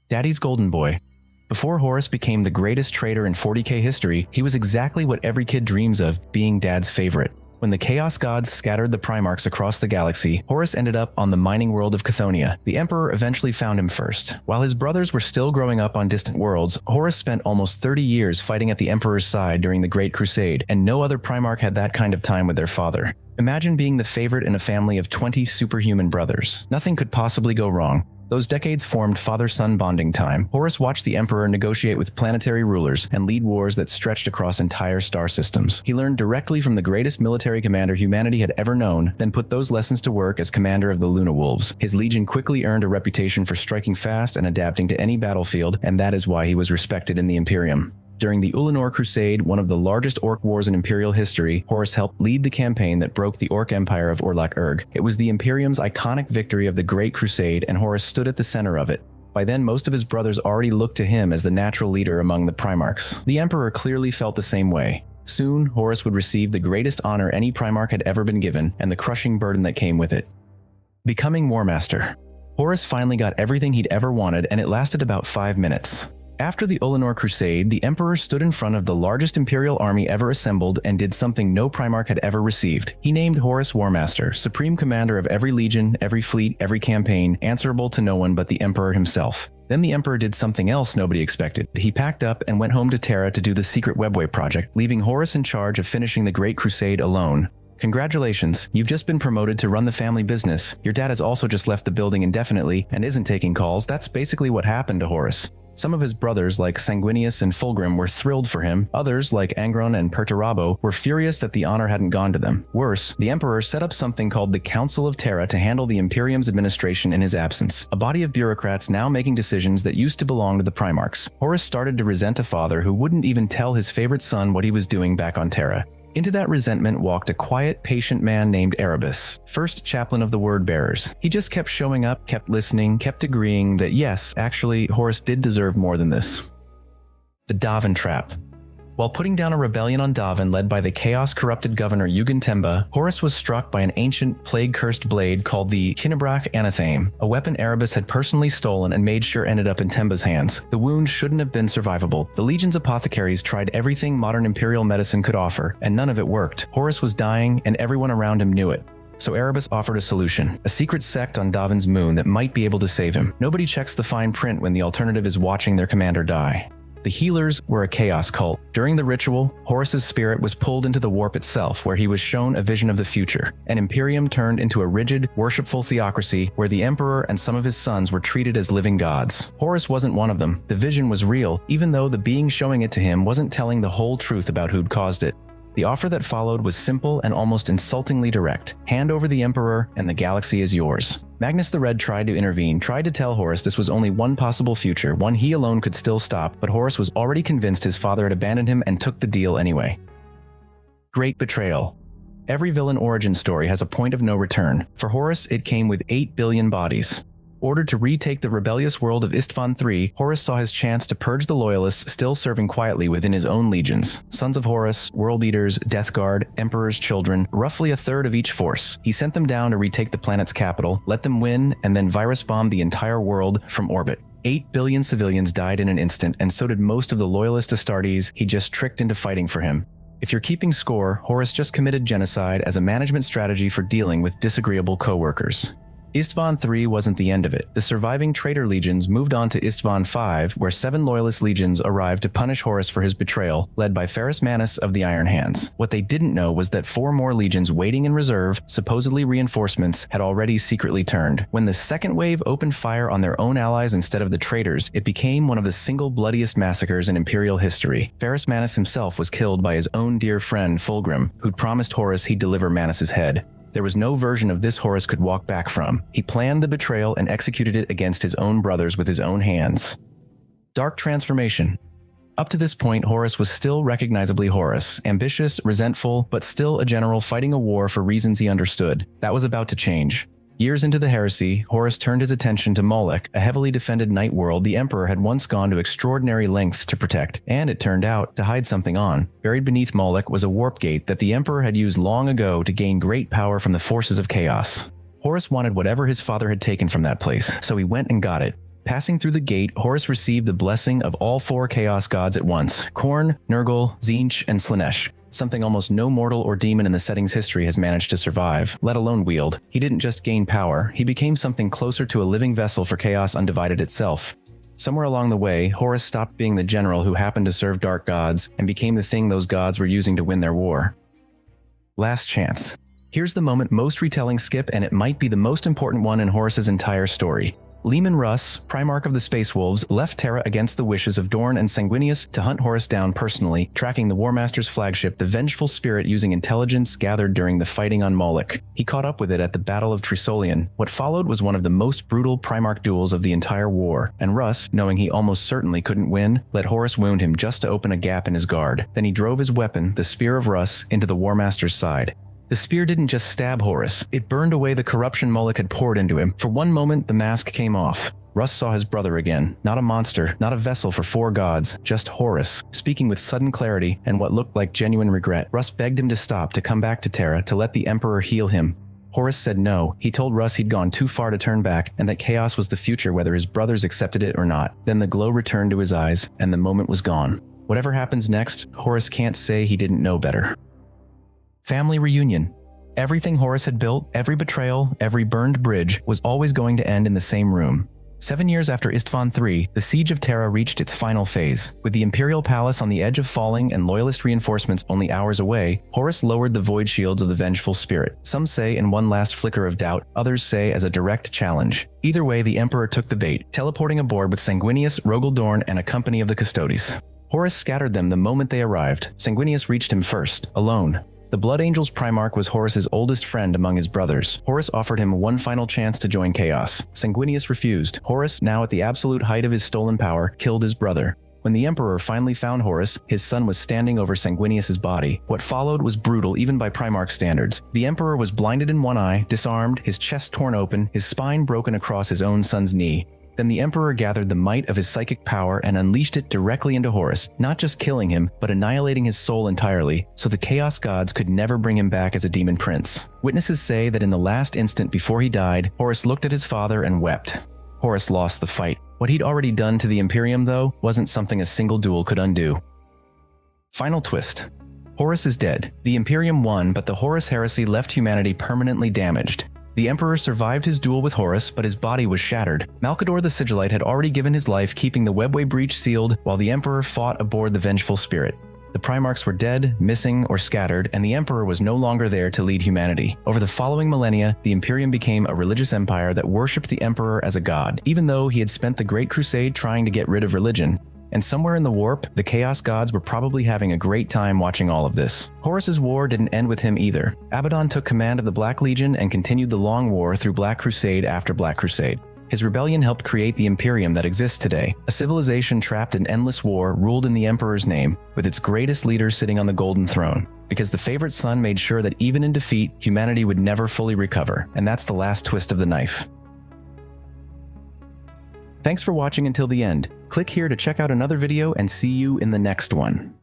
Daddy's golden boy. Before Horus became the greatest trader in 40k history, he was exactly what every kid dreams of, being Dad's favorite. When the Chaos Gods scattered the Primarchs across the galaxy, Horus ended up on the mining world of Chthonia. The Emperor eventually found him first. While his brothers were still growing up on distant worlds, Horus spent almost 30 years fighting at the Emperor's side during the Great Crusade, and no other Primarch had that kind of time with their father. Imagine being the favorite in a family of 20 superhuman brothers. Nothing could possibly go wrong. Those decades formed father-son bonding time. Horus watched the Emperor negotiate with planetary rulers and lead wars that stretched across entire star systems. He learned directly from the greatest military commander humanity had ever known, then put those lessons to work as commander of the Luna Wolves. His legion quickly earned a reputation for striking fast and adapting to any battlefield, and that is why he was respected in the Imperium. During the Ulanor Crusade, one of the largest Orc wars in Imperial history, Horus helped lead the campaign that broke the Orc Empire of Urlak-Urg. It was the Imperium's iconic victory of the Great Crusade, and Horus stood at the center of it. By then, most of his brothers already looked to him as the natural leader among the Primarchs. The Emperor clearly felt the same way. Soon, Horus would receive the greatest honor any Primarch had ever been given, and the crushing burden that came with it. Becoming War Master. Horus finally got everything he'd ever wanted, and it lasted about 5 minutes. After the Ulanor Crusade, the Emperor stood in front of the largest Imperial army ever assembled and did something no Primarch had ever received. He named Horus War Master, supreme commander of every legion, every fleet, every campaign, answerable to no one but the Emperor himself. Then the Emperor did something else nobody expected. He packed up and went home to Terra to do the secret Webway project, leaving Horus in charge of finishing the Great Crusade alone. Congratulations, you've just been promoted to run the family business. Your dad has also just left the building indefinitely and isn't taking calls. That's basically what happened to Horus. Some of his brothers, like Sanguinius and Fulgrim, were thrilled for him. Others, like Angron and Perturabo, were furious that the honor hadn't gone to them. Worse, the Emperor set up something called the Council of Terra to handle the Imperium's administration in his absence, a body of bureaucrats now making decisions that used to belong to the Primarchs. Horus started to resent a father who wouldn't even tell his favorite son what he was doing back on Terra. Into that resentment walked a quiet, patient man named Erebus, first chaplain of the Word Bearers. He just kept showing up, kept listening, kept agreeing that yes, actually, Horus did deserve more than this. The Davin Trap. While putting down a rebellion on Davin led by the chaos-corrupted governor Yugen Temba, Horus was struck by an ancient, plague-cursed blade called the Kinebrak Anathame, a weapon Erebus had personally stolen and made sure ended up in Temba's hands. The wound shouldn't have been survivable. The Legion's apothecaries tried everything modern Imperial medicine could offer, and none of it worked. Horus was dying, and everyone around him knew it. So Erebus offered a solution, a secret sect on Davin's moon that might be able to save him. Nobody checks the fine print when the alternative is watching their commander die. The Healers were a chaos cult. During the ritual, Horus's spirit was pulled into the warp itself, where he was shown a vision of the future. An Imperium turned into a rigid, worshipful theocracy where the Emperor and some of his sons were treated as living gods. Horus wasn't one of them. The vision was real, even though the being showing it to him wasn't telling the whole truth about who'd caused it. The offer that followed was simple and almost insultingly direct. Hand over the Emperor, and the galaxy is yours. Magnus the Red tried to intervene, tried to tell Horus this was only one possible future, one he alone could still stop, but Horus was already convinced his father had abandoned him and took the deal anyway. Great Betrayal. Every villain origin story has a point of no return. For Horus, it came with 8 billion bodies. Ordered to retake the rebellious world of Istvan III, Horus saw his chance to purge the loyalists still serving quietly within his own legions. Sons of Horus, World Eaters, Death Guard, Emperor's Children, roughly a third of each force. He sent them down to retake the planet's capital, let them win, and then virus bomb the entire world from orbit. 8 billion civilians died in an instant, and so did most of the loyalist Astartes he just tricked into fighting for him. If you're keeping score, Horus just committed genocide as a management strategy for dealing with disagreeable co-workers. Istvan III wasn't the end of it. The surviving traitor legions moved on to Istvan V, where 7 loyalist legions arrived to punish Horus for his betrayal, led by Ferrus Manus of the Iron Hands. What they didn't know was that 4 more legions waiting in reserve, supposedly reinforcements, had already secretly turned. When the second wave opened fire on their own allies instead of the traitors, it became one of the single bloodiest massacres in Imperial history. Ferrus Manus himself was killed by his own dear friend Fulgrim, who'd promised Horus he'd deliver Manus's head. There was no version of this Horus could walk back from. He planned the betrayal and executed it against his own brothers with his own hands. Dark Transformation. Up to this point, Horus was still recognizably Horus, ambitious, resentful, but still a general fighting a war for reasons he understood. That was about to change. Years into the heresy, Horus turned his attention to Molech, a heavily defended night world the Emperor had once gone to extraordinary lengths to protect, and it turned out, to hide something on. Buried beneath Molech was a warp gate that the Emperor had used long ago to gain great power from the forces of chaos. Horus wanted whatever his father had taken from that place, so he went and got it. Passing through the gate, Horus received the blessing of all 4 Chaos Gods at once: Khorne, Nergal, Tzeentch, and Slaanesh. Something almost no mortal or demon in the setting's history has managed to survive, let alone wield. He didn't just gain power, he became something closer to a living vessel for Chaos Undivided itself. Somewhere along the way, Horus stopped being the general who happened to serve dark gods and became the thing those gods were using to win their war. Last chance. Here's the moment most retellings skip, and it might be the most important one in Horus's entire story. Leman Russ, Primarch of the Space Wolves, left Terra against the wishes of Dorn and Sanguinius to hunt Horus down personally, tracking the War Master's flagship, the Vengeful Spirit, using intelligence gathered during the fighting on Moloch. He caught up with it at the Battle of Trisolian. What followed was one of the most brutal Primarch duels of the entire war, and Russ, knowing he almost certainly couldn't win, let Horus wound him just to open a gap in his guard. Then he drove his weapon, the Spear of Russ, into the War Master's side. The spear didn't just stab Horus, it burned away the corruption Moloch had poured into him. For one moment, the mask came off. Russ saw his brother again. Not a monster, not a vessel for 4 gods, just Horus. Speaking with sudden clarity and what looked like genuine regret, Russ begged him to stop, to come back to Terra, to let the Emperor heal him. Horus said no. He told Russ he'd gone too far to turn back, and that chaos was the future whether his brothers accepted it or not. Then the glow returned to his eyes, and the moment was gone. Whatever happens next, Horus can't say he didn't know better. Family reunion. Everything Horus had built, every betrayal, every burned bridge, was always going to end in the same room. 7 years after Istvan III, the siege of Terra reached its final phase. With the Imperial Palace on the edge of falling and Loyalist reinforcements only hours away, Horus lowered the void shields of the Vengeful Spirit. Some say in one last flicker of doubt, others say as a direct challenge. Either way, the Emperor took the bait, teleporting aboard with Sanguinius, Rogal Dorn, and a company of the Custodes. Horus scattered them the moment they arrived. Sanguinius reached him first, alone. The Blood Angels Primarch was Horus's oldest friend among his brothers. Horus offered him one final chance to join Chaos. Sanguinius refused. Horus, now at the absolute height of his stolen power, killed his brother. When the Emperor finally found Horus, his son was standing over Sanguinius's body. What followed was brutal even by Primarch standards. The Emperor was blinded in one eye, disarmed, his chest torn open, his spine broken across his own son's knee. Then the Emperor gathered the might of his psychic power and unleashed it directly into Horus, not just killing him, but annihilating his soul entirely, so the Chaos Gods could never bring him back as a demon prince. Witnesses say that in the last instant before he died, Horus looked at his father and wept. Horus lost the fight. What he'd already done to the Imperium, though, wasn't something a single duel could undo. Final twist. Horus is dead. The Imperium won, but the Horus heresy left humanity permanently damaged. The Emperor survived his duel with Horus, but his body was shattered. Malcador the Sigillite had already given his life keeping the Webway breach sealed, while the Emperor fought aboard the Vengeful Spirit. The Primarchs were dead, missing, or scattered, and the Emperor was no longer there to lead humanity. Over the following millennia, the Imperium became a religious empire that worshipped the Emperor as a god, even though he had spent the Great Crusade trying to get rid of religion. And somewhere in the warp, the Chaos Gods were probably having a great time watching all of this. Horus's war didn't end with him either. Abaddon took command of the Black Legion and continued the long war through Black Crusade after Black Crusade. His rebellion helped create the Imperium that exists today, a civilization trapped in endless war ruled in the Emperor's name, with its greatest leader sitting on the Golden Throne. Because the favorite son made sure that even in defeat, humanity would never fully recover, and that's the last twist of the knife. Thanks for watching until the end. Click here to check out another video and see you in the next one.